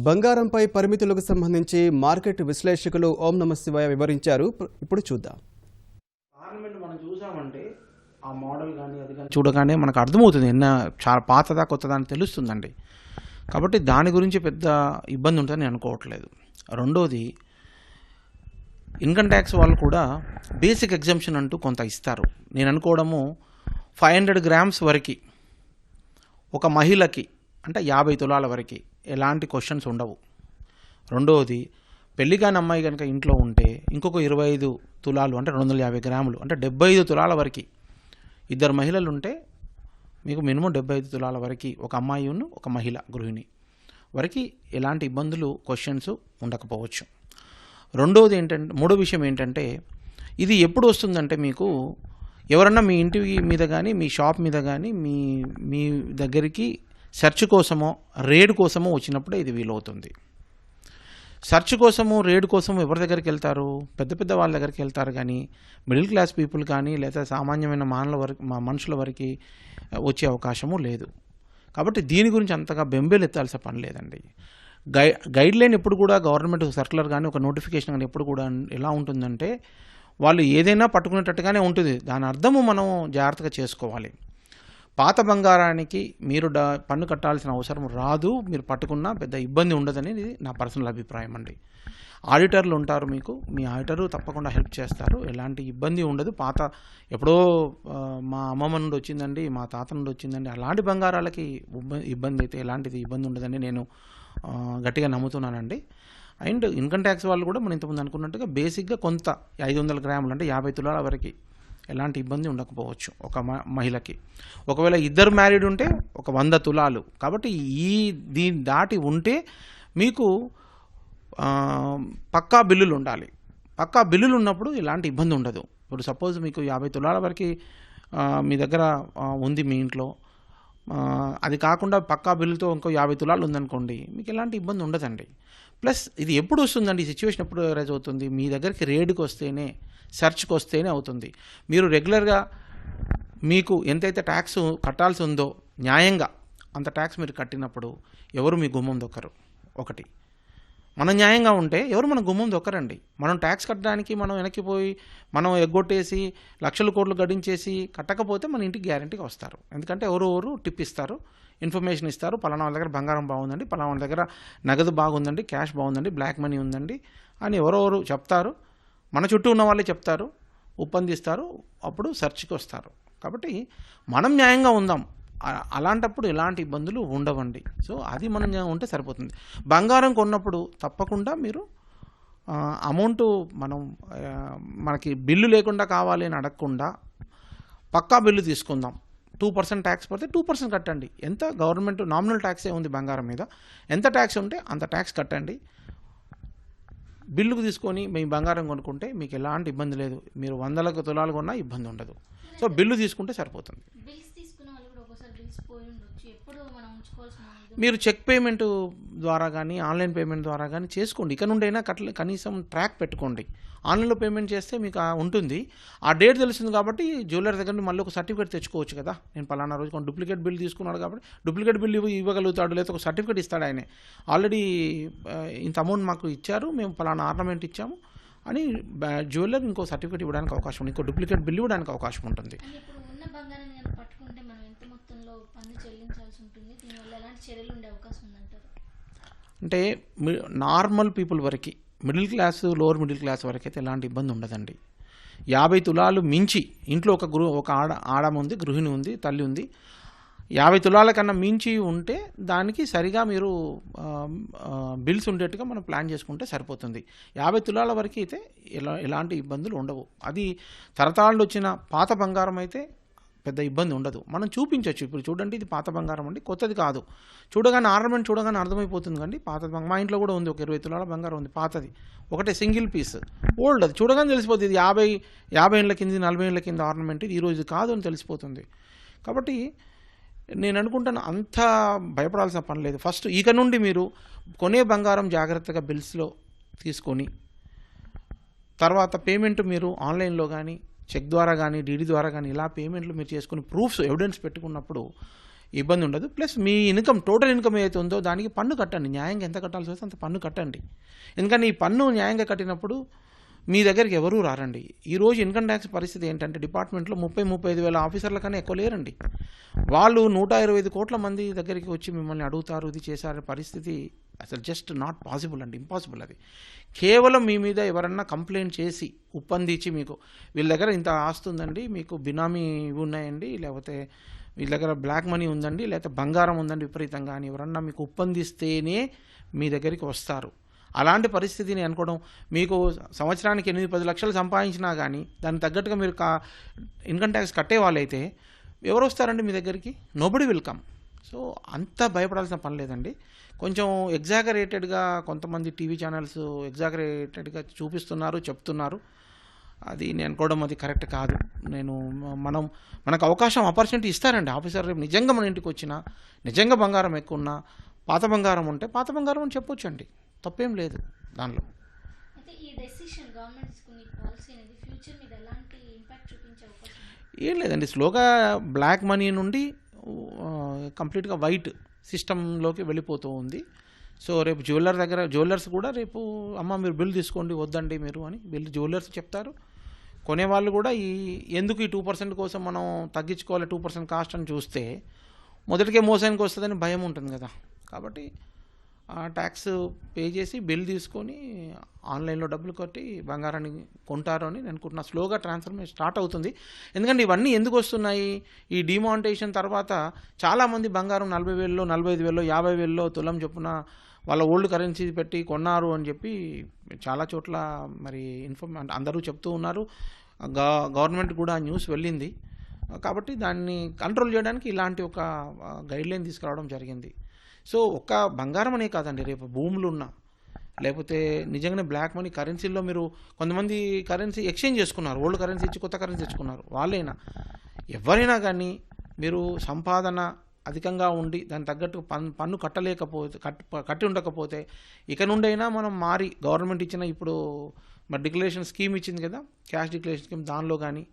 బంగారంపై పరిమితులకు సంబంధించి మార్కెట్ విశ్లేషకులు ఓం నమశివాయ వివరించారు. ఇప్పుడు చూద్దాం. ఆర్నమెంట్ మనం చూసామంటే ఆ మోడల్ కానీ అది కానీ చూడగానే మనకు అర్థమవుతుంది చాలా పాతదా కొత్తదా అని తెలుస్తుందండి. కాబట్టి దాని గురించి పెద్ద ఇబ్బంది ఉంటుందని నేను అనుకోవట్లేదు. రెండోది, ఇన్కమ్ ట్యాక్స్ వాళ్ళు కూడా బేసిక్ ఎగ్జంప్షన్ అంటూ కొంత ఇస్తారు. నేను అనుకోవడము 500 గ్రామ్స్ వరకు ఒక మహిళకి అంటే 50 తులాల వరకు ఎలాంటి క్వశ్చన్స్ ఉండవు. రెండవది, పెళ్లి కాని అమ్మాయి కనుక ఇంట్లో ఉంటే ఇంకొక 25 తులాలు అంటే 250 గ్రాములు అంటే 75 తులాల వరకు, ఇద్దరు మహిళలు ఉంటే మీకు మినిమం 75 తులాల వరకు ఒక అమ్మాయి ఒక మహిళ గృహిణి వరకు ఎలాంటి ఇబ్బందులు క్వశ్చన్స్ ఉండకపోవచ్చు. మూడో విషయం ఏంటంటే, ఇది ఎప్పుడు వస్తుందంటే మీకు ఎవరన్నా మీ ఇంటి మీద కానీ మీ షాప్ మీద కానీ మీ దగ్గరికి సెర్చ్ కోసమో రేడ్ కోసమో వచ్చినప్పుడే ఇది వీలవుతుంది. సెర్చ్ కోసము రేడ్ కోసము ఎవరి దగ్గరికి వెళ్తారు? పెద్ద పెద్ద వాళ్ళ దగ్గరికి వెళ్తారు. కానీ మిడిల్ క్లాస్ పీపుల్ కానీ లేదా సామాన్యమైన మనుషుల వరకు వచ్చే అవకాశము లేదు. కాబట్టి దీని గురించి అంతగా బెంబేలు ఎత్తాల్సిన పని లేదండి. గైడ్ లైన్ ఎప్పుడు కూడా గవర్నమెంట్ సర్క్యులర్ కానీ ఒక నోటిఫికేషన్ కానీ ఎప్పుడు కూడా ఎలా ఉంటుందంటే వాళ్ళు ఏదైనా పట్టుకునేటట్టుగానే ఉంటుంది. దాని అర్థము మనం జాగ్రత్తగా చేసుకోవాలి. పాత బంగారానికి మీరు పన్ను కట్టాల్సిన అవసరం రాదు. మీరు పట్టుకున్నా పెద్ద ఇబ్బంది ఉండదనేది నా పర్సనల్ అభిప్రాయం అండి. ఆడిటర్లు ఉంటారు, మీ ఆడిటరు తప్పకుండా హెల్ప్ చేస్తారు. ఎలాంటి ఇబ్బంది ఉండదు. ఎప్పుడో మా అమ్మమ్మ నుండి వచ్చిందండి, మా తాత నుండి వచ్చిందండి, అలాంటి బంగారాలకి ఇబ్బంది అయితే ఎలాంటిది ఇబ్బంది ఉండదని నేను గట్టిగా నమ్ముతున్నానండి. అండ్ ఇన్కమ్ ట్యాక్స్ వాళ్ళు కూడా మనం ఇంతకుముందు అనుకున్నట్టుగా బేసిక్గా కొంత 500 గ్రాములు అంటే 50 తులాల వరకు ఎలాంటి ఇబ్బంది ఉండకపోవచ్చు ఒక మహిళకి. ఒకవేళ ఇద్దరు మ్యారీడ్ ఉంటే ఒక 100 తులాలు. కాబట్టి దీన్ని దాటి ఉంటే మీకు పక్కా బిల్లులు ఉండాలి. పక్కా బిల్లులు ఉన్నప్పుడు ఎలాంటి ఇబ్బంది ఉండదు. ఇప్పుడు సపోజ్ మీకు 50 తులాల వరకు మీ దగ్గర ఉంది మీ ఇంట్లో, అది కాకుండా పక్కా బిల్లుతో ఇంకో 50 తులాలు ఉందనుకోండి, మీకు ఎలాంటి ఇబ్బంది ఉండదండి. ప్లస్ ఇది ఎప్పుడు వస్తుందండి, ఈ సిచ్యువేషన్ ఎప్పుడు రైజ్ అవుతుంది? మీ దగ్గరికి రేడ్కి వస్తేనే, సెర్చ్కి వస్తేనే అవుతుంది. మీరు రెగ్యులర్గా మీకు ఎంతైతే ట్యాక్స్ కట్టాల్సి ఉందో న్యాయంగా అంత ట్యాక్స్ మీరు కట్టినప్పుడు ఎవరు మీ గుమ్మం దొక్కరు. ఒకటి, మనం న్యాయంగా ఉంటే ఎవరు మన గుమ్మం దొక్కరండి. మనం ట్యాక్స్ కట్టడానికి మనం వెనక్కిపోయి మనం ఎగ్గొట్టేసి లక్షల కోట్లు గడించేసి కట్టకపోతే మన ఇంటికి గ్యారెంటీగా వస్తారు. ఎందుకంటే ఎవరు టిప్ ఇస్తారు, ఇన్ఫర్మేషన్ ఇస్తారు. పలానా వాళ్ళ దగ్గర బంగారం బాగుందండి, పలానా వాళ్ళ దగ్గర నగదు బాగుందండి, క్యాష్ బాగుందండి, బ్లాక్ మనీ ఉందండి అని ఎవరెవరు చెప్తారు. మన చుట్టూ ఉన్న వాళ్ళే చెప్తారు, ఒప్పందిస్తారు, అప్పుడు సెర్చ్కి వస్తారు. కాబట్టి మనం న్యాయంగా ఉందాం. అలాంటప్పుడు ఎలాంటి ఇబ్బందులు ఉండవండి. సో అది మనం ఉంటే సరిపోతుంది. బంగారం కొన్నప్పుడు తప్పకుండా మీరు అమౌంట్ మనకి బిల్లు లేకుండా కావాలి అని అడగకుండా పక్కా బిల్లు తీసుకుందాం. 2% ట్యాక్స్ పడితే 2% కట్టండి. ఎంత గవర్నమెంట్ నామినల్ ట్యాక్సే ఉంది బంగారం మీద, ఎంత ట్యాక్స్ ఉంటే అంత ట్యాక్స్ కట్టండి. బిల్లుకు తీసుకొని మీ బంగారం కొనుక్కుంటే మీకు ఎలాంటి ఇబ్బంది లేదు. మీరు 100 తులాలు కొన్నా ఇబ్బంది ఉండదు. సో బిల్లు తీసుకుంటే సరిపోతుంది. మీరు చెక్ పేమెంట్ ద్వారా కానీ ఆన్లైన్ పేమెంట్ ద్వారా కానీ చేసుకోండి. ఇక నుండైనా కనీసం ట్రాక్ పెట్టుకోండి. ఆన్లైన్లో పేమెంట్ చేస్తే మీకు ఉంటుంది, ఆ డేట్ తెలుస్తుంది. కాబట్టి జ్యువెలర్ దగ్గర మళ్ళీ ఒక సర్టిఫికేట్ తెచ్చుకోవచ్చు కదా. నేను పలానా రోజు డూప్లికేట్ బిల్ తీసుకున్నాడు కాబట్టి డూప్లికేట్ బిల్ ఇవ్వగలుగుతాడు, లేదా ఒక సర్టిఫికేట్ ఇస్తాడు. ఆయనే ఆల్రెడీ ఇంత అమౌంట్ మాకు ఇచ్చారు, మేము పలానా ఆర్నమెంట్ ఇచ్చాము అని జ్యువెలర్ ఇంకో సర్టిఫికేట్ ఇవ్వడానికి అవకాశం ఉంది, ఇంకో డూప్లికేట్ బిల్ ఇవ్వడానికి అవకాశం ఉంటుంది. అంటే నార్మల్ పీపుల్ వరకు, middle class, lower middle class వరకు అయితే ఎలాంటి ఇబ్బంది ఉండదండి. 50 తులాలు మించి ఇంట్లో ఒక ఆడ ఉంది, గృహిణి ఉంది, తల్లి ఉంది, 50 తులాల కన్నా మించి ఉంటే దానికి సరిగా మీరు బిల్స్ ఉండేట్టుగా మనం ప్లాన్ చేసుకుంటే సరిపోతుంది. 50 తులాల వరకు అయితే ఎలాంటి ఇబ్బందులు ఉండవు. అది తరతరాలు వచ్చిన పాత బంగారం అయితే పెద్ద ఇబ్బంది ఉండదు. మనం చూపించవచ్చు. ఇప్పుడు చూడండి, ఇది పాత బంగారం అండి, కొత్తది కాదు. చూడగానే ఆర్నమెంట్ చూడగానే అర్థమైపోతుంది కండి పాత బంగారం. మా ఇంట్లో కూడా ఉంది, ఒక 20 తులాల బంగారం ఉంది, పాతది, ఒకటే సింగిల్ పీస్, ఓల్డ్. అది చూడగానే తెలిసిపోతుంది, ఇది 50 ఏళ్ళ కింద 40 ఏళ్ళ కింద ఆర్నమెంట్, ఇది ఈరోజు కాదు అని తెలిసిపోతుంది. కాబట్టి నేను అనుకుంటాను అంత భయపడాల్సిన పని లేదు. ఫస్ట్ ఇక నుండి మీరు కొనే బంగారం జాగ్రత్తగా బిల్స్లో తీసుకొని, తర్వాత పేమెంట్ మీరు ఆన్లైన్లో కానీ చెక్ ద్వారా కానీ డీడీ ద్వారా కానీ ఇలా పేమెంట్లు మీరు చేసుకుని ప్రూఫ్స్ ఎవిడెన్స్ పెట్టుకున్నప్పుడు ఇబ్బంది ఉండదు. ప్లస్ మీ ఇన్కమ్ టోటల్ ఇన్కమ్ ఏదైతే ఉందో దానికి పన్ను కట్టండి. న్యాయంగా ఎంత కట్టాల్సి వస్తే అంత పన్ను కట్టండి. ఎందుకంటే ఈ పన్ను న్యాయంగా కట్టినప్పుడు మీ దగ్గరికి ఎవరూ రారండి. ఈరోజు ఇన్కమ్ ట్యాక్స్ పరిస్థితి ఏంటంటే డిపార్ట్మెంట్లో 30-35 వేల ఆఫీసర్ల కన్నా ఎక్కువ లేరండి. వాళ్ళు 125 కోట్ల మంది దగ్గరికి వచ్చి మిమ్మల్ని అడుగుతారు, ఇది చేశారు. పరిస్థితి అసలు జస్ట్ నాట్ పాసిబుల్ అండి, ఇంపాసిబుల్ అది. కేవలం మీ మీద ఎవరన్నా కంప్లైంట్ చేసి ఉప్పందించి మీకు వీళ్ళ దగ్గర ఇంత ఆస్తుందండి, మీకు బినామీ ఇవి ఉన్నాయండి, లేకపోతే వీళ్ళ దగ్గర బ్లాక్ మనీ ఉందండి, లేకపోతే బంగారం ఉందండి విపరీతంగా అని ఎవరన్నా మీకు ఉప్పందిస్తేనే మీ దగ్గరికి వస్తారు. అలాంటి పరిస్థితిని అనుకోవడం, మీకు సంవత్సరానికి 8-10 లక్షలు సంపాదించినా కానీ దానికి తగ్గట్టుగా మీరు ఇన్కమ్ ట్యాక్స్ కట్టే వాళ్ళైతే ఎవరు వస్తారండి మీ దగ్గరికి? Nobody will come. సో అంత భయపడాల్సిన పని లేదండి. కొంచెం ఎగ్జాగరేటెడ్గా కొంతమంది టీవీ ఛానల్స్ ఎగ్జాగరేటెడ్గా చూపిస్తున్నారు, చెప్తున్నారు. అది నేను అనుకోవడం అది కరెక్ట్ కాదు. మనకు అవకాశం ఆపర్చునిటీ ఇస్తారండి ఆఫీసర్. రేపు నిజంగా మన ఇంటికి వచ్చినా, నిజంగా బంగారం ఎక్కువ ఉన్నా, పాత బంగారం ఉంటే పాత బంగారం అని చెప్పొచ్చండి, తప్పేం లేదు దానిలో. అయితే ఈ డెసిషన్ గవర్నమెంట్ తీసుకునే పాలసీ అనేది ఫ్యూచర్ మీద ఎలాంటి ఇంపాక్ట్ చూపించే అవకాశం ఉంది? ఏం లేదండి, స్లోగా బ్లాక్ మనీ నుండి కంప్లీట్గా వైట్ సిస్టంలోకి వెళ్ళిపోతూ ఉంది. సో రేపు జ్యువెలర్స్ కూడా రేపు అమ్మ మీరు బిల్ తీసుకోండి, వద్దండి మీరు అని జ్యువెలర్స్ చెప్తారు. కొనేవాళ్ళు కూడా ఎందుకు ఈ 2% కోసం మనం తగ్గించుకోవాలి 2% కాస్ట్ అని చూస్తే మొదటికే మోసానికి వస్తుందని భయం ఉంటుంది కదా. కాబట్టి ట్యాక్స్ పే చేసి బిల్ తీసుకొని ఆన్లైన్లో డబ్బులు కట్టి బంగారాన్ని కొంటారు అని నేను అనుకుంటున్నా. స్లోగా ట్రాన్స్ఫర్మేషన్ స్టార్ట్ అవుతుంది. ఎందుకంటే ఇవన్నీ ఎందుకు వస్తున్నాయి, ఈ డిమానిటైజేషన్ తర్వాత చాలామంది బంగారం 40,000, 45,000, 50,000 తులం చొప్పున వాళ్ళ ఓల్డ్ కరెన్సీ పెట్టి కొన్నారు అని చెప్పి చాలా చోట్ల మరి అందరూ చెప్తూ ఉన్నారు. గవర్నమెంట్ కూడా న్యూస్ వెళ్ళింది. కాబట్టి దాన్ని కంట్రోల్ చేయడానికి ఇలాంటి ఒక గైడ్లైన్ తీసుకురావడం జరిగింది. సో ఒక్క బంగారం అనే కాదండి, రేపు భూములు ఉన్నా లేకపోతే నిజంగానే బ్లాక్ మనీ కరెన్సీల్లో మీరు కొంతమంది కరెన్సీ ఎక్స్చేంజ్ చేసుకున్నారు, ఓల్డ్ కరెన్సీ ఇచ్చి కొత్త కరెన్సీ తెచ్చుకున్నారు. వాళ్ళైనా ఎవరైనా కానీ మీరు సంపాదన అధికంగా ఉండి దానికి తగ్గట్టు పన్ను కట్టి ఉండకపోతే ఇక నుండైనా మనం మారి గవర్నమెంట్ ఇచ్చిన ఇప్పుడు మరి డిక్లరేషన్ స్కీమ్ ఇచ్చింది కదా, క్యాష్ డిక్లరేషన్ స్కీమ్, దానిలో కానీ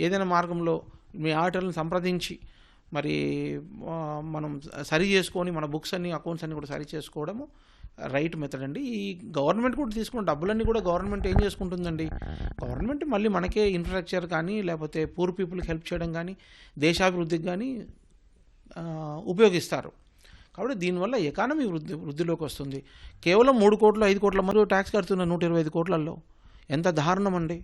ఏదైనా మార్గంలో మీ ఆడిటర్లను సంప్రదించి మరి మనం సరి చేసుకొని మన బుక్స్ అన్ని అకౌంట్స్ అన్ని కూడా సరి చేసుకోవడము రైట్ మెథడ్ అండి. ఈ గవర్నమెంట్ కూడా తీసుకున్న డబ్బులన్నీ కూడా గవర్నమెంట్ ఏం చేసుకుంటుందండి, గవర్నమెంట్ మళ్ళీ మనకే ఇన్ఫ్రాస్ట్రక్చర్ కానీ లేకపోతే పూర్ పీపుల్కి హెల్ప్ చేయడం కానీ దేశాభివృద్ధికి కానీ ఉపయోగిస్తారు. కాబట్టి దీనివల్ల ఎకానమీ వృద్ధిలోకి వస్తుంది. కేవలం 3 కోట్లు 5 కోట్ల మరియు ట్యాక్స్ కడుతున్న 125 కోట్లలో ఎంత దారుణం అండి.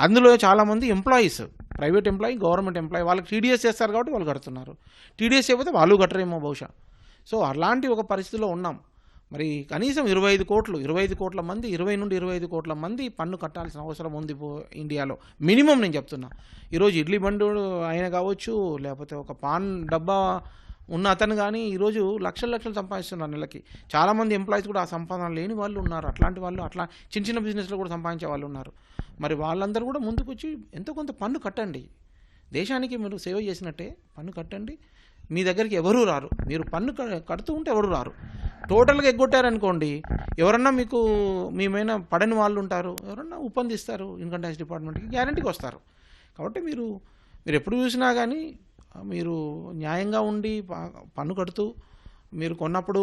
అందులో చాలామంది employees, private employee, government employee, వాళ్ళకి టీడీఎస్ చేస్తారు కాబట్టి వాళ్ళు కడుతున్నారు. టీడీఎస్ అయిపోతే వాళ్ళు కట్టరేమో బహుశా. సో అలాంటి ఒక పరిస్థితిలో ఉన్నాం. మరి కనీసం 25 కోట్ల మంది 20-25 కోట్ల మంది పన్ను కట్టాల్సిన అవసరం ఉంది ఇండియాలో. మినిమం నేను చెప్తున్నా. ఈరోజు ఇడ్లీ బండు ఆయన కావచ్చు, లేకపోతే ఒక పాన్ డబ్బా ఉన్న అతను కానీ ఈరోజు లక్షలు సంపాదిస్తున్నారు నెలకి. చాలామంది ఎంప్లాయీస్ కూడా ఆ సంపాదన లేని వాళ్ళు ఉన్నారు. అట్లాంటి వాళ్ళు అట్లా చిన్న బిజినెస్లో కూడా సంపాదించే వాళ్ళు ఉన్నారు. మరి వాళ్ళందరూ కూడా ముందుకు వచ్చి ఎంతో కొంత పన్ను కట్టండి. దేశానికి మీరు సేవ చేసినట్టే పన్ను కట్టండి. మీ దగ్గరికి ఎవరూ రారు. మీరు పన్ను కడుతూ ఉంటే ఎవరు రారు. టోటల్గా ఎగ్గొట్టారనుకోండి, ఎవరన్నా మీకు మీమైనా పడని వాళ్ళు ఉంటారు, ఎవరన్నా ఉప్పందిస్తారు ఇన్కమ్ ట్యాక్స్ డిపార్ట్మెంట్కి, గ్యారంటీకి వస్తారు. కాబట్టి మీరు ఎప్పుడు చూసినా కానీ మీరు న్యాయంగా ఉండి పన్ను కడుతూ మీరు కొన్నప్పుడు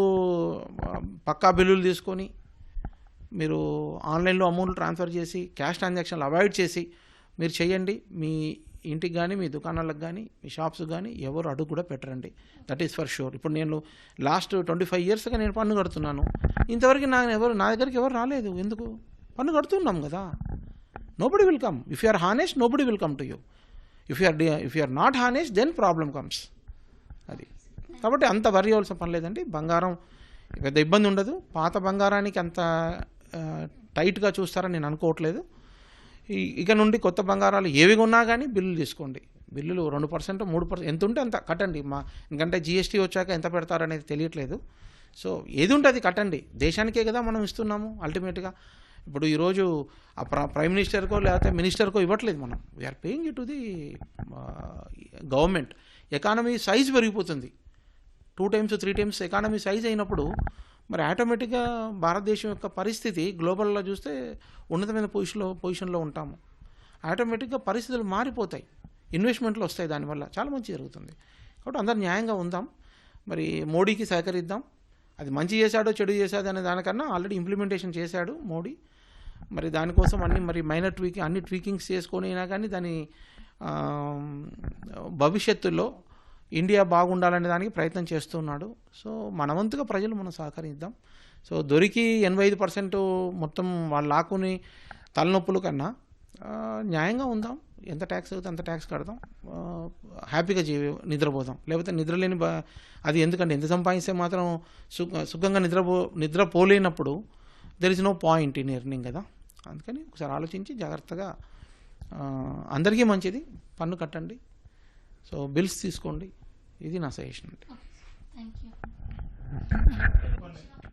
పక్కా బిల్లులు తీసుకొని మీరు ఆన్లైన్లో అమౌంట్ ట్రాన్స్ఫర్ చేసి క్యాష్ ట్రాన్సాక్షన్లు అవాయిడ్ చేసి మీరు చేయండి. మీ ఇంటికి కానీ మీ దుకాణాలకు కానీ మీ షాప్స్కి కానీ ఎవరు అడుగు కూడా పెట్టరండి. That is for sure. ఇప్పుడు నేను లాస్ట్ 25 ఇయర్స్గా నేను పన్ను కడుతున్నాను. ఇంతవరకు నా దగ్గరికి ఎవరు రాలేదు. ఎందుకు? పన్ను కడుతున్నాం కదా. Nobody will come. If you are honest, nobody will come to you. If you are not honest, then problem comes. అది కాబట్టి అంత వరి అవ్వాల్సిన పని లేదండి. బంగారం పెద్ద ఇబ్బంది ఉండదు. పాత బంగారానికి అంత టైట్గా చూస్తారని నేను అనుకోవట్లేదు. ఇక నుండి కొత్త బంగారాలు ఏవి ఉన్నా కానీ బిల్లులు తీసుకోండి. బిల్లులు 2%, 3% ఎంత ఉంటే అంత కట్టండి. ఎందుకంటే జీఎస్టీ వచ్చాక ఎంత పెడతారనేది తెలియట్లేదు. సో ఏది ఉంటే అది కట్టండి. దేశానికే కదా మనం ఇస్తున్నాము అల్టిమేట్గా. ఇప్పుడు ఈరోజు ఆ ప్రైమ్ మినిస్టర్కో లేకపోతే మినిస్టర్కో ఇవ్వట్లేదు మనం. We're paying it to the government. Economy size పెరిగిపోతుంది. 2 times 3 times ఎకానమీ సైజ్ అయినప్పుడు మరి ఆటోమేటిక్గా భారతదేశం యొక్క పరిస్థితి గ్లోబల్లో చూస్తే ఉన్నతమైన పొజిషన్లో ఉంటాము. ఆటోమేటిక్గా పరిస్థితులు మారిపోతాయి, ఇన్వెస్ట్మెంట్లు వస్తాయి, దానివల్ల చాలా మంచి జరుగుతుంది. కాబట్టి అందరు న్యాయంగా ఉందాం, మరి మోడీకి సహకరిద్దాం. అది మంచి చేశాడో చెడు చేశాడో అనే దానికన్నా ఆల్రెడీ ఇంప్లిమెంటేషన్ చేశాడు మోడీ. మరి దానికోసం అన్ని మైనర్ అన్ని ట్వీకింగ్స్ చేసుకొని అయినా కానీ దాని భవిష్యత్తులో ఇండియా బాగుండాలనే దానికి ప్రయత్నం చేస్తున్నాడు. సో మన వంతుగా ప్రజలు మనం సహకరిద్దాం. సో దొరికి 85% మొత్తం వాళ్ళు లాక్కుని తలనొప్పుల కన్నా న్యాయంగా ఉందాం. ఎంత ట్యాక్స్ అవుతే అంత ట్యాక్స్ కడదాం, హ్యాపీగా నిద్రపోదాం. లేకపోతే నిద్రలేని అది ఎందుకంటే ఎంత సంపాదిస్తే మాత్రం సుఖంగా నిద్రపోలేనప్పుడు there is no point in earning కదా. అందుకని ఒకసారి ఆలోచించి జాగ్రత్తగా అందరికీ మంచిది, పన్ను కట్టండి, సో బిల్స్ తీసుకోండి. ఇది నా సజెషన్ అండి. Thank you.